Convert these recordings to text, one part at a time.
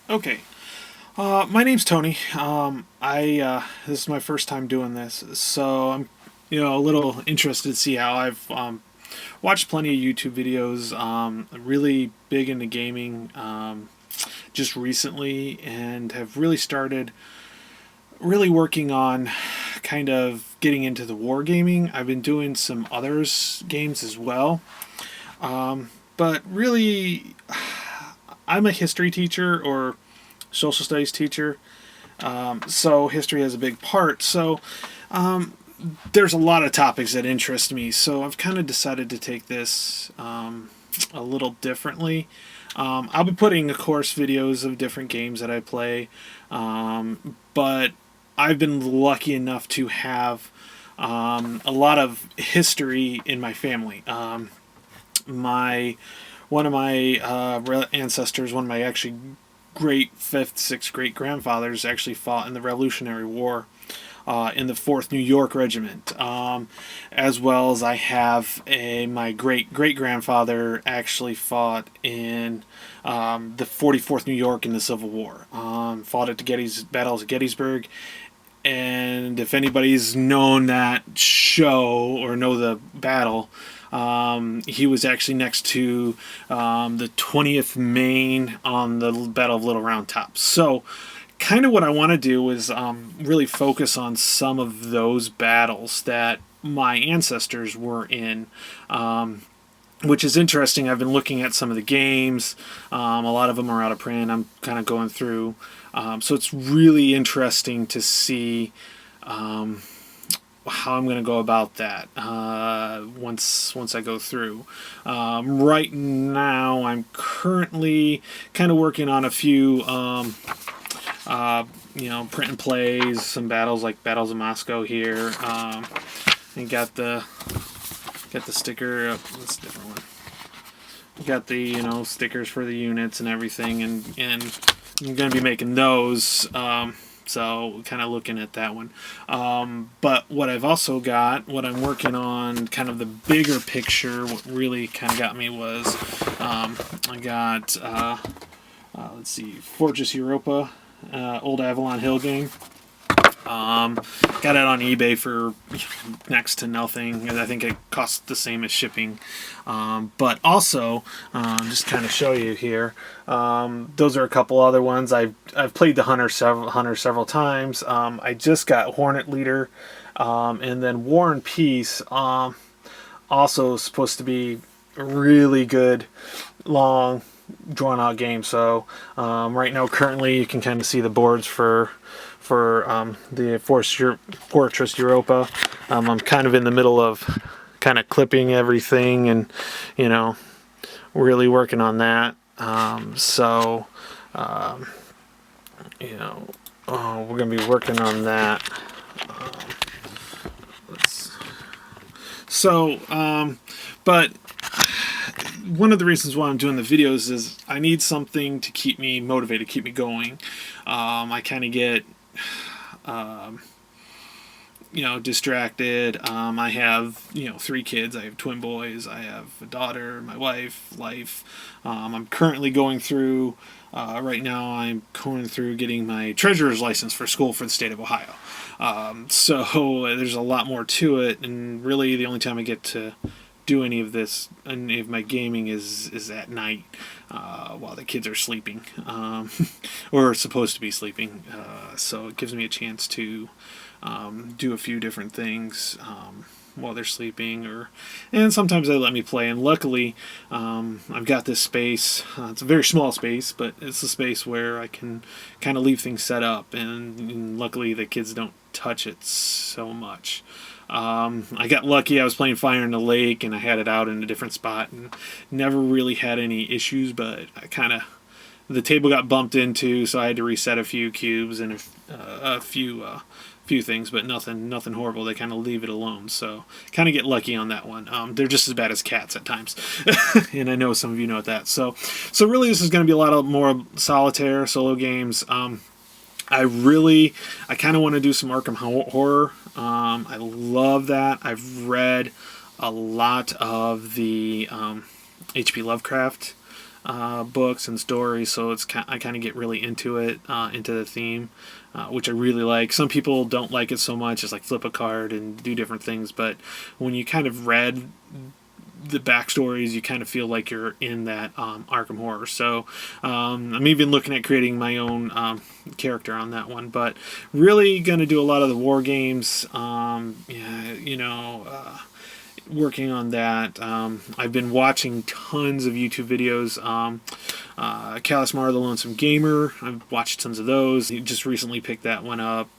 Okay. My name's Tony. This is my first time doing this, so I'm a little interested to see how I've watched plenty of YouTube videos. Really big into gaming just recently, and have really started really working on kind of getting into the wargaming. I've been doing some others games as well, but really, I'm a history teacher or social studies teacher. So history has a big part. So there's a lot of topics that interest me. So I've kind of decided to take this a little differently. I'll be putting, of course, videos of different games that I play, but I've been lucky enough to have a lot of history in my family. My One of my ancestors, one of my actually great fifth, sixth great grandfathers, actually fought in the Revolutionary War in the Fourth New York Regiment, as well as I have my great great grandfather actually fought in the 44th New York in the Civil War. Fought at the battles of Gettysburg, and if anybody's known that show or know the battle, he was actually next to the 20th Maine on the Battle of Little Round Top. So, kind of what I want to do is really focus on some of those battles that my ancestors were in. Which is interesting. I've been looking at some of the games. A lot of them are out of print. I'm kind of going through. So it's really interesting to see how I'm going to go about that once I go through. Right now, I'm currently kind of working on a few, print and plays, some battles like Battles of Moscow here. And got the sticker. That's a different one. Got the stickers for the units and everything, and I'm gonna be making those. So kind of looking at that one. But what I've also got, what I'm working on, kind of the bigger picture. What really kind of got me was I got let's see, Fortress Europa, Old Avalon Hill game. Got it on eBay for next to nothing, and I think it costs the same as shipping. But also, just kind of show you here, those are a couple other ones. I've played the Hunter several times. I just got Hornet Leader, and then War and Peace. Also supposed to be a really good, long, drawn out game. So right now, currently, you can kind of see the boards for the Fortress Europa. I'm kind of in the middle of kind of clipping everything and really working on that. We're gonna be working on that. So, but one of the reasons why I'm doing the videos is I need something to keep me motivated, keep me going. I kind of get distracted. I have, three kids. I have twin boys. I have a daughter, my wife, life. I'm currently going through, right now, I'm going through getting my treasurer's license for school for the state of Ohio. So there's a lot more to it, and really the only time I get to do any of my gaming is at night while the kids are sleeping, or are supposed to be sleeping. So it gives me a chance to do a few different things while they're sleeping, and sometimes they let me play. And luckily, I've got this space. It's a very small space, but it's a space where I can kind of leave things set up, and luckily the kids don't touch it so much. I got lucky. I was playing Fire in the Lake, and I had it out in a different spot, and never really had any issues. But the table got bumped into, so I had to reset a few cubes and a few things, but nothing horrible. They kind of leave it alone, so kind of get lucky on that one. They're just as bad as cats at times, and I know some of you know that. So really, this is going to be a lot of more solitaire solo games. I kind of want to do some Arkham Horror. I love that. I've read a lot of the H.P. Lovecraft books and stories, so I kind of get really into it, into the theme, which I really like. Some people don't like it so much, it's like flip a card and do different things, but when you kind of read the backstories, you kind of feel like you're in that Arkham Horror. So I'm even looking at creating my own character on that one, but really going to do a lot of the war games. Yeah, working on that. I've been watching tons of YouTube videos. Kalasmar the Lonesome Gamer, I've watched tons of those. He just recently picked that one up.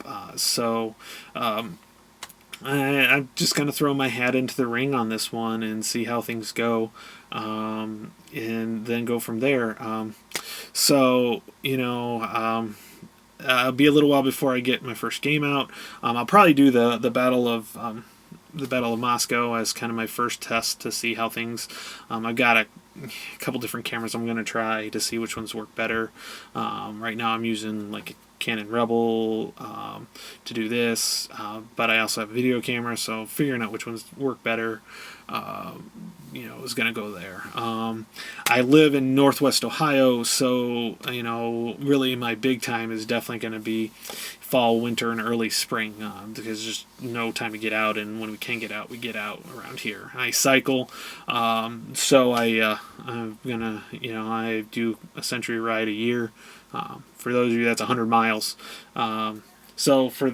I'm just going to throw my hat into the ring on this one and see how things go, and then go from there. It'll be a little while before I get my first game out. I'll probably do the Battle of Moscow as kind of my first test to see how things. I've got a couple different cameras I'm going to try to see which ones work better. Right now I'm using like a Canon Rebel to do this, but I also have a video camera, so figuring out which ones work better is going to go there. I live in Northwest Ohio, so really my big time is definitely going to be fall, winter, and early spring, because there's just no time to get out, and when we can get out, we get out around here. I cycle, so I'm gonna, I do a century ride a year. For those of you, that's 100 miles. So for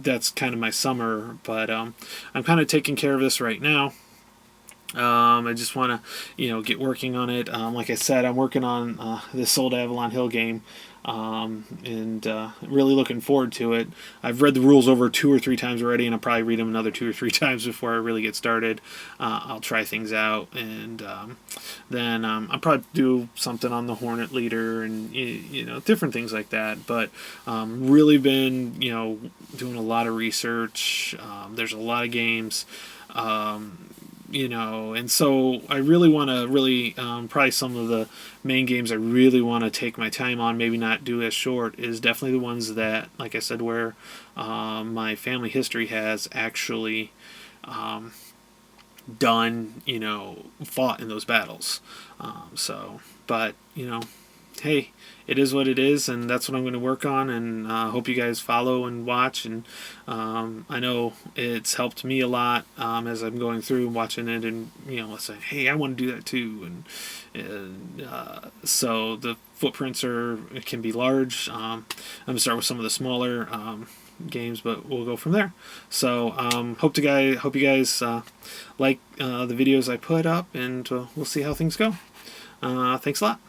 that's kind of my summer, but I'm kind of taking care of this right now. I just want to, get working on it. Like I said, I'm working on this Sold Avalon Hill game, and really looking forward to it. I've read the rules over 2 or 3 times already, and I'll probably read them another 2 or 3 times before I really get started. I'll try things out, and then I'll probably do something on the Hornet Leader and different things like that. But really been doing a lot of research. There's a lot of games. And so I really want to probably some of the main games I really want to take my time on, maybe not do as short, is definitely the ones that, like I said, where my family history has actually done, fought in those battles. But hey, it is what it is, and that's what I'm going to work on, and hope you guys follow and watch, and I know it's helped me a lot as I'm going through and watching it, and let's say, hey, I want to do that too, and so the footprints it can be large. I'm going to start with some of the smaller games, but we'll go from there. So hope you guys like the videos I put up, and we'll see how things go. Thanks a lot.